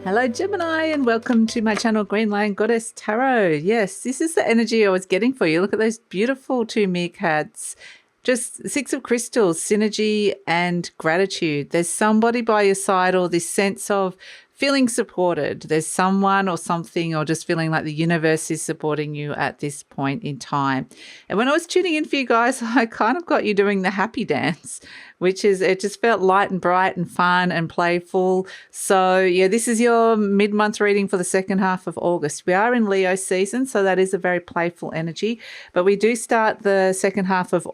Hello Gemini, and welcome to my channel Green Lion Goddess Tarot. Yes, this is the energy I was getting for you. Look at those beautiful two meerkats. Just Six of Crystals, synergy and gratitude. There's somebody by your side, or this sense of feeling supported. There's someone or something, or just feeling like the universe is supporting you at this point in time. And when I was tuning in for you guys, I kind of got you doing the happy dance, which is, it just felt light and bright and fun and playful. So yeah, this is your mid-month reading for the second half of August. We are in Leo season, so that is a very playful energy, but we do start the second half of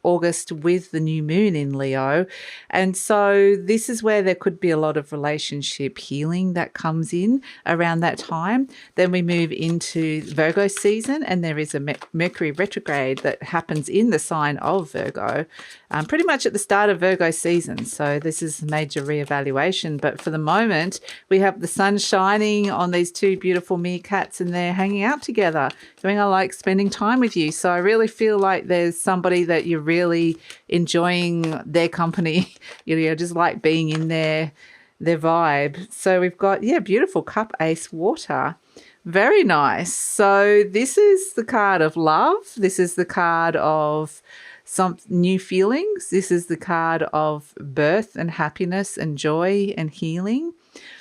August with the new moon in Leo. And so this is where there could be a lot of relationship healing that comes in around that time. Then we move into Virgo season, and there is a Mercury retrograde that happens in the sign of Virgo, pretty much at the start of Virgo season. So this is a major reevaluation. But for the moment, we have the sun shining on these two beautiful meerkats, and they're hanging out together, doing, I like spending time with you. So I really feel like there's somebody that you're really enjoying their company. You know, just like being in their vibe. So we've got, yeah, beautiful cup ace water. Very nice. So this is the card of love. This is the card of some new feelings. This is the card of birth and happiness and joy and healing.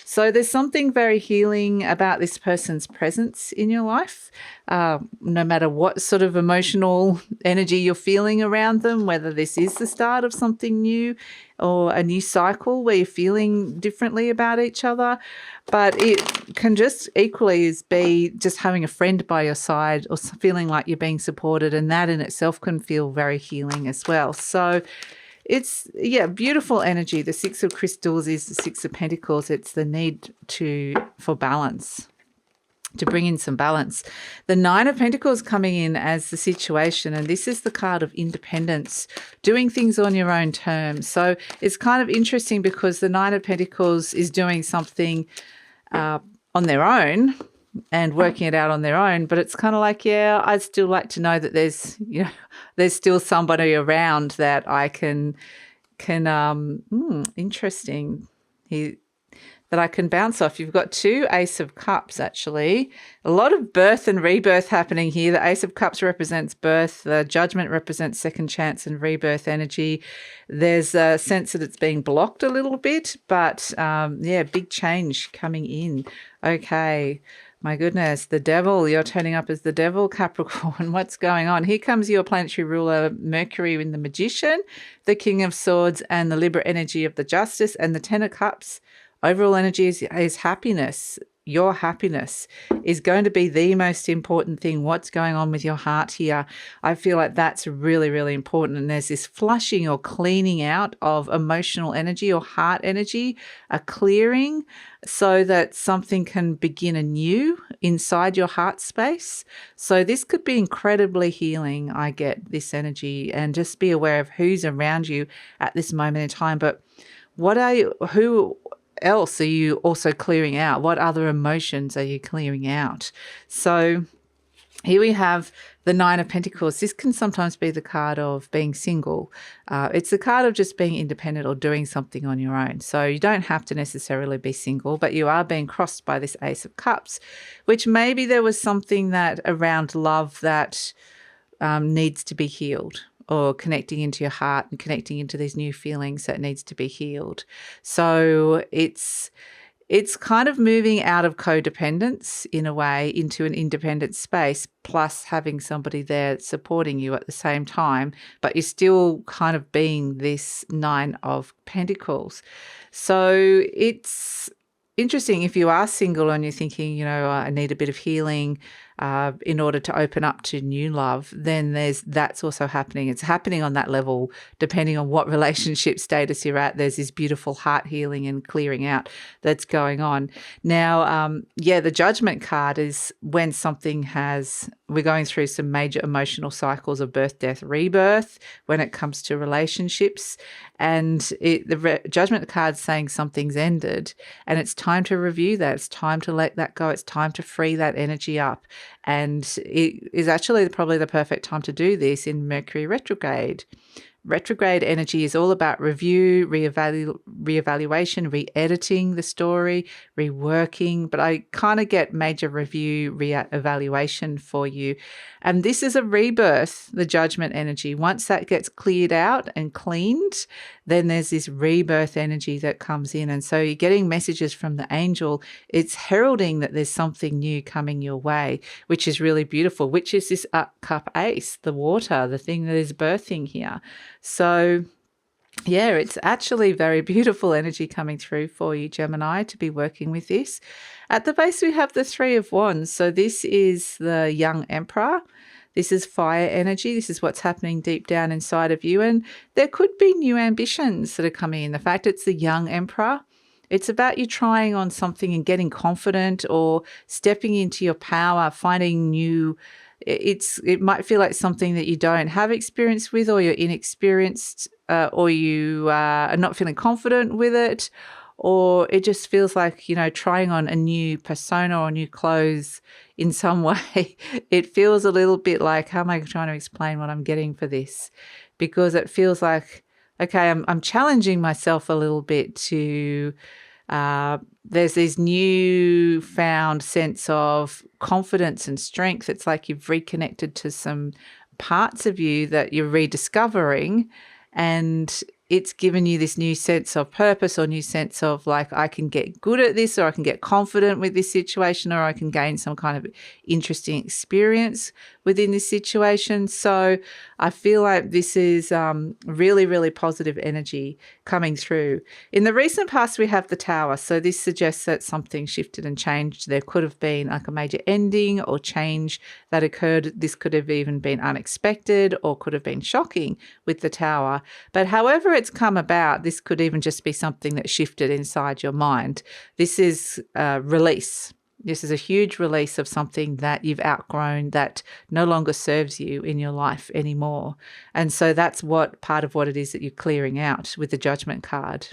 So there's something very healing about this person's presence in your life, no matter what sort of emotional energy you're feeling around them, whether this is the start of something new or a new cycle where you're feeling differently about each other. But it can just equally be just having a friend by your side or feeling like you're being supported, and that in itself can feel very healing as well. So it's, yeah, beautiful energy. The Six of Crystals is the Six of Pentacles. It's the need for balance, to bring in some balance. The Nine of Pentacles coming in as the situation, and this is the card of independence, doing things on your own terms. So it's kind of interesting because the Nine of Pentacles is doing something on their own and working it out on their own, but it's kind of like, yeah, I'd still like to know that there's, you know, there's still somebody around that I can interesting, that I can bounce off. You've got two Ace of Cups, actually. A lot of birth and rebirth happening here. The Ace of Cups represents birth. The Judgment represents second chance and rebirth energy. There's a sense that it's being blocked a little bit, but yeah, big change coming in. Okay. My goodness, the devil, you're turning up as the devil, Capricorn. What's going on? Here comes your planetary ruler, Mercury, in the Magician, the King of Swords, and the Libra energy of the Justice, and the Ten of Cups. Overall energy is happiness. Your happiness is going to be the most important thing. What's going on with your heart here? I feel like that's really, really important. And there's this flushing or cleaning out of emotional energy or heart energy, a clearing, so that something can begin anew inside your heart space. So this could be incredibly healing. I get this energy, and just be aware of who's around you at this moment in time. But who else are you also clearing out? What other emotions are you clearing out? So here we have the Nine of Pentacles. This can sometimes be the card of being single. It's the card of just being independent or doing something on your own. So you don't have to necessarily be single, but you are being crossed by this Ace of Cups, which maybe there was something that around love that needs to be healed, or connecting into your heart and connecting into these new feelings that needs to be healed. So it's kind of moving out of codependence in a way into an independent space, plus having somebody there supporting you at the same time, but you're still kind of being this Nine of Pentacles. So it's interesting if you are single and you're thinking, you know, I need a bit of healing in order to open up to new love, then that's also happening. It's happening on that level, depending on what relationship status you're at. There's this beautiful heart healing and clearing out that's going on. Now, yeah, the Judgment card is when we're going through some major emotional cycles of birth, death, rebirth when it comes to relationships. And the Judgment card's saying something's ended, and it's time to review that. It's time to let that go. It's time to free that energy up. And it is actually probably the perfect time to do this in Mercury retrograde. Retrograde energy is all about review, reevaluation, re-editing the story, reworking, but I kind of get major review, re-evaluation for you. And this is a rebirth, the judgment energy. Once that gets cleared out and cleaned, then there's this rebirth energy that comes in. And so you're getting messages from the angel. It's heralding that there's something new coming your way, which is really beautiful, which is this cup ace, the water, the thing that is birthing here. So yeah, it's actually very beautiful energy coming through for you, Gemini, to be working with this. At the base, we have the Three of Wands. So this is the young emperor. This is fire energy. This is what's happening deep down inside of you. And there could be new ambitions that are coming in. The fact it's the young emperor, it's about you trying on something and getting confident or stepping into your power, finding new. It might feel like something that you don't have experience with, or you're inexperienced, or you are not feeling confident with it, or it just feels like, trying on a new persona or new clothes in some way. It feels a little bit like, how am I trying to explain what I'm getting for this? Because it feels like, okay, I'm challenging myself a little bit to there's this newfound sense of confidence and strength. It's like you've reconnected to some parts of you that you're rediscovering, and it's given you this new sense of purpose or new sense of like, I can get good at this, or I can get confident with this situation, or I can gain some kind of interesting experience within this situation. So I feel like this is really, really positive energy coming through. In the recent past, we have the Tower. So this suggests that something shifted and changed. There could have been like a major ending or change that occurred. This could have even been unexpected or could have been shocking with the Tower. But however it's come about, this could even just be something that shifted inside your mind. This is release. This is a huge release of something that you've outgrown that no longer serves you in your life anymore. And so that's what part of what it is that you're clearing out with the Judgment card.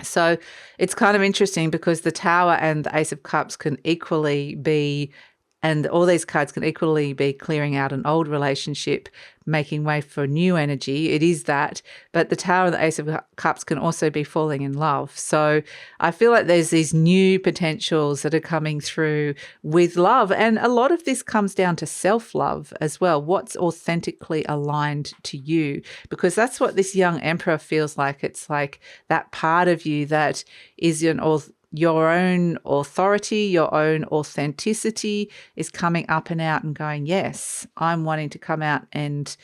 So it's kind of interesting because the Tower and the Ace of Cups can equally be, and all these cards can equally be clearing out an old relationship, making way for new energy. It is that. But the Tower and the Ace of Cups can also be falling in love. So I feel like there's these new potentials that are coming through with love. And a lot of this comes down to self-love as well. What's authentically aligned to you? Because that's what this young emperor feels like. It's like that part of you that is your own authority, your own authenticity is coming up and out and going, yes, I'm wanting to come out and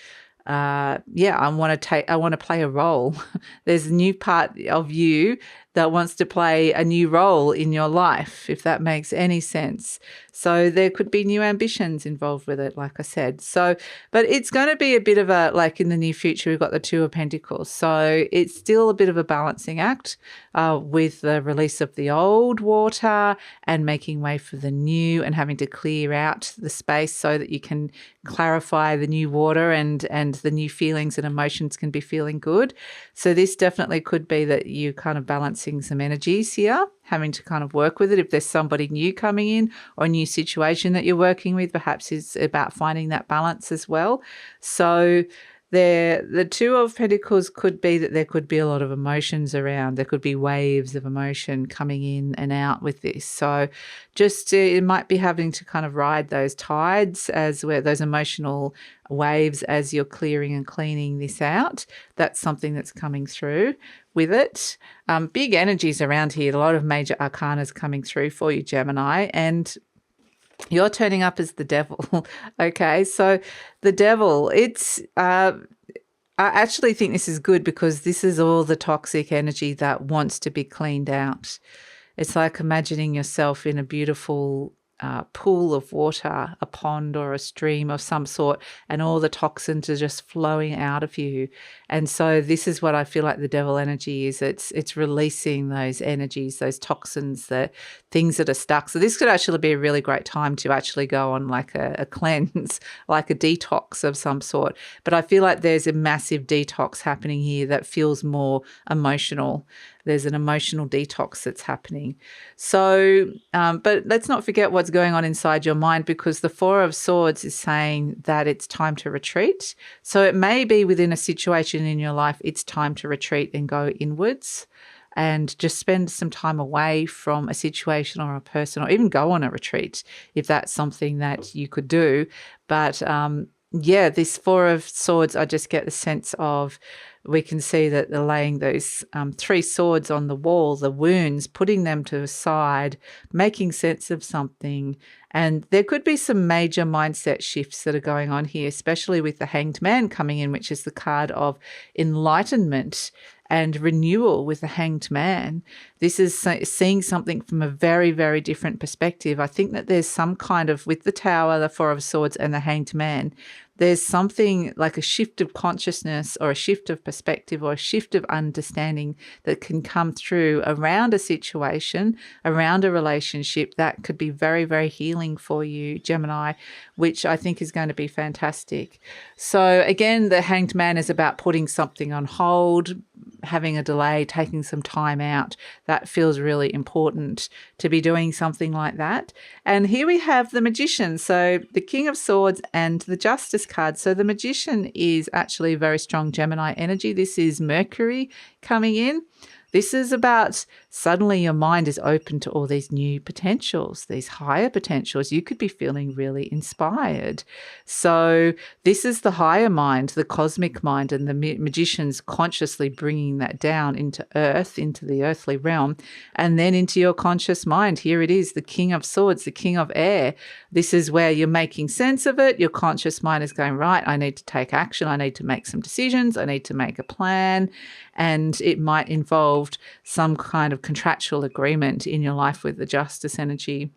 I want to play a role. There's a new part of you that wants to play a new role in your life, if that makes any sense. So there could be new ambitions involved with it, like I said. So, but it's going to be a bit of a, like in the near future, we've got the Two of Pentacles. So it's still a bit of a balancing act with the release of the old water and making way for the new and having to clear out the space so that you can clarify the new water and the new feelings and emotions can be feeling good. So this definitely could be that you kind of balancing some energies here, having to kind of work with it. If there's somebody new coming in or a new situation that you're working with, perhaps it's about finding that balance as well. So the Two of Pentacles could be that there could be a lot of emotions around. There could be waves of emotion coming in and out with this. So just it might be having to kind of ride those tides those emotional waves as you're clearing and cleaning this out. That's something that's coming through with it. Big energies around here. A lot of major arcanas coming through for you, Gemini, and you're turning up as the devil. Okay, so the devil, I actually think this is good because this is all the toxic energy that wants to be cleaned out. It's like imagining yourself in a beautiful pool of water, a pond or a stream of some sort, and all the toxins are just flowing out of you. And so this is what I feel like the devil energy is. It's releasing those energies, those toxins, the things that are stuck. So this could actually be a really great time to actually go on like a cleanse, like a detox of some sort. But I feel like there's a massive detox happening here that feels more emotional. There's an emotional detox that's happening. So, but let's not forget what's what's going on inside your mind, because the Four of Swords is saying that it's time to retreat. So it may be within a situation in your life, it's time to retreat and go inwards and just spend some time away from a situation or a person, or even go on a retreat if that's something that you could do. But yeah, this Four of Swords, I just get the sense of, we can see that they're laying those three swords on the wall, the wounds, putting them to the side, making sense of something. And there could be some major mindset shifts that are going on here, especially with the Hanged Man coming in, which is the card of enlightenment and renewal with the Hanged Man. This is seeing something from a very, very different perspective. I think that there's some kind of, with the Tower, the Four of Swords and the Hanged Man, there's something like a shift of consciousness or a shift of perspective or a shift of understanding that can come through around a situation, around a relationship that could be very, very healing for you, Gemini, which I think is going to be fantastic. So again, the Hanged Man is about putting something on hold, having a delay, taking some time out. That feels really important to be doing something like that. And here we have the Magician. So the King of Swords and the Justice card. So the Magician is actually very strong Gemini energy. This is Mercury coming in. This is about suddenly your mind is open to all these new potentials, these higher potentials. You could be feeling really inspired. So this is the higher mind, the cosmic mind, and the Magician's consciously bringing that down into earth, into the earthly realm, and then into your conscious mind. Here it is, the King of Swords, the King of Air. This is where you're making sense of it. Your conscious mind is going, right, I need to take action. I need to make some decisions. I need to make a plan. And it might involve some kind of contractual agreement in your life with the Justice energy.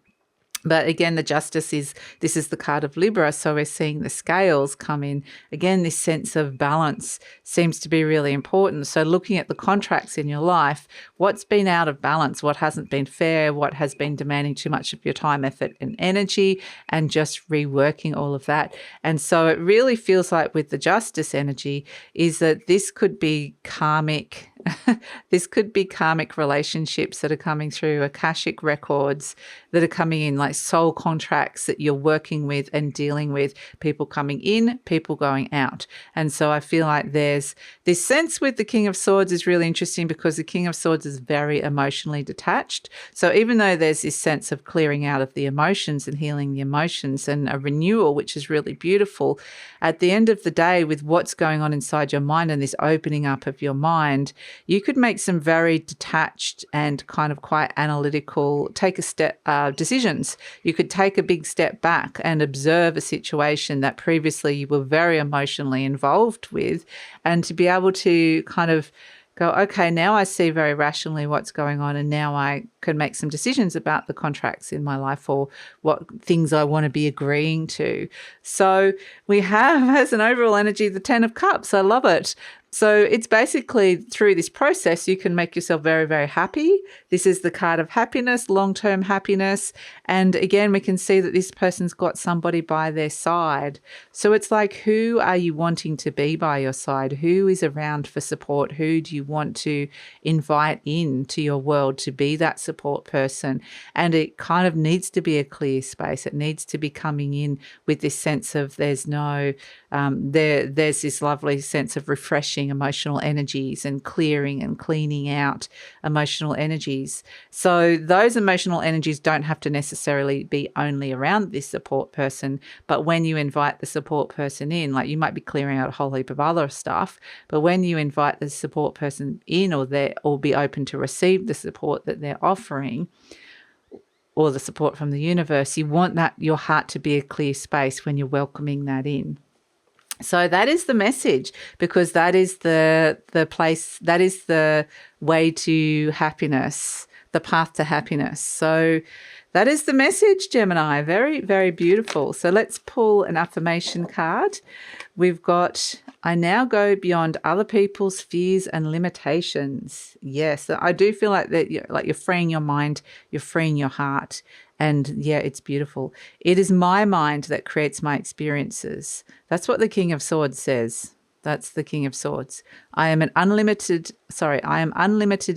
But again, the Justice is, this is the card of Libra, so we're seeing the scales come in. Again, this sense of balance seems to be really important. So looking at the contracts in your life, what's been out of balance, what hasn't been fair, what has been demanding too much of your time, effort and energy, and just reworking all of that. And so it really feels like with the Justice energy is that this could be karmic. This could be karmic relationships that are coming through, Akashic records that are coming in, like soul contracts that you're working with and dealing with, people coming in, people going out. And so I feel like there's this sense with the King of Swords is really interesting because the King of Swords is very emotionally detached. So even though there's this sense of clearing out of the emotions and healing the emotions and a renewal, which is really beautiful, at the end of the day, with what's going on inside your mind and this opening up of your mind, you could make some very detached and kind of quite analytical, take a step, decisions. You could take a big step back and observe a situation that previously you were very emotionally involved with, and to be able to kind of go, okay, now I see very rationally what's going on, and now I can make some decisions about the contracts in my life or what things I want to be agreeing to. So we have, as an overall energy, the Ten of Cups. I love it. So it's basically through this process, you can make yourself very, very happy. This is the card of happiness, long-term happiness. And again, we can see that this person's got somebody by their side. So it's like, who are you wanting to be by your side? Who is around for support? Who do you want to invite into your world to be that support person? And it kind of needs to be a clear space. It needs to be coming in with this sense of there's no, there's this lovely sense of refreshing emotional energies and clearing and cleaning out emotional energies. So those emotional energies don't have to necessarily be only around this support person, but when you invite the support person in, like you might be clearing out a whole heap of other stuff, but when you invite the support person in, or be open to receive the support that they're offering, or the support from the universe, you want that your heart to be a clear space when you're welcoming that in. So that is the message, because that is the place, that is the way to happiness, the path to happiness. So that is the message, Gemini. Very, very beautiful. So let's pull an affirmation card. We've got, I now go beyond other people's fears and limitations. Yes, I do feel like that, you're freeing your mind, you're freeing your heart. And yeah, it's beautiful. It is my mind that creates my experiences. That's what the King of Swords says. That's the King of Swords. I am unlimited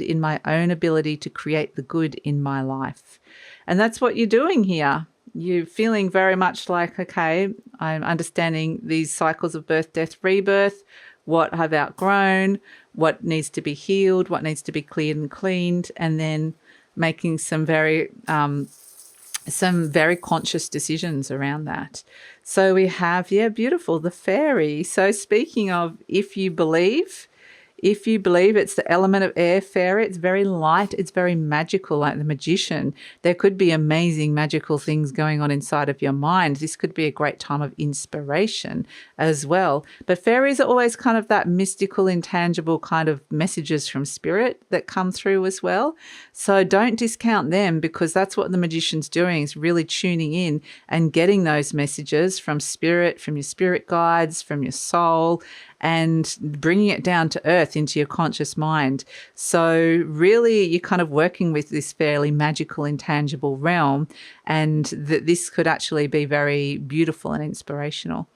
in my own ability to create the good in my life. And that's what you're doing here. you're feeling very much like, okay, I'm understanding these cycles of birth, death, rebirth, what I've outgrown, what needs to be healed, what needs to be cleared and cleaned, and then making some very conscious decisions around that. So we have, beautiful, the Fairie. So speaking of, if you believe, it's the element of air, fairy. It's very light. It's very magical, like the magician. There could be amazing magical things going on inside of your mind. This could be a great time of inspiration as well. But fairies are always kind of that mystical, intangible kind of messages from spirit that come through as well. So don't discount them, because that's what the magician's doing, is really tuning in and getting those messages from spirit, from your spirit guides, from your soul, and bringing it down to earth into your conscious mind. So really you're kind of working with this fairly magical, intangible realm, and that this could actually be very beautiful and inspirational.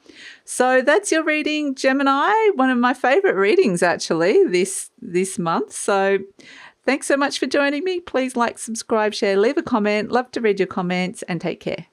So that's your reading, Gemini. One of my favorite readings actually this month. So thanks so much for joining me. Please like, subscribe, share, leave a comment. Love to read your comments, and take care.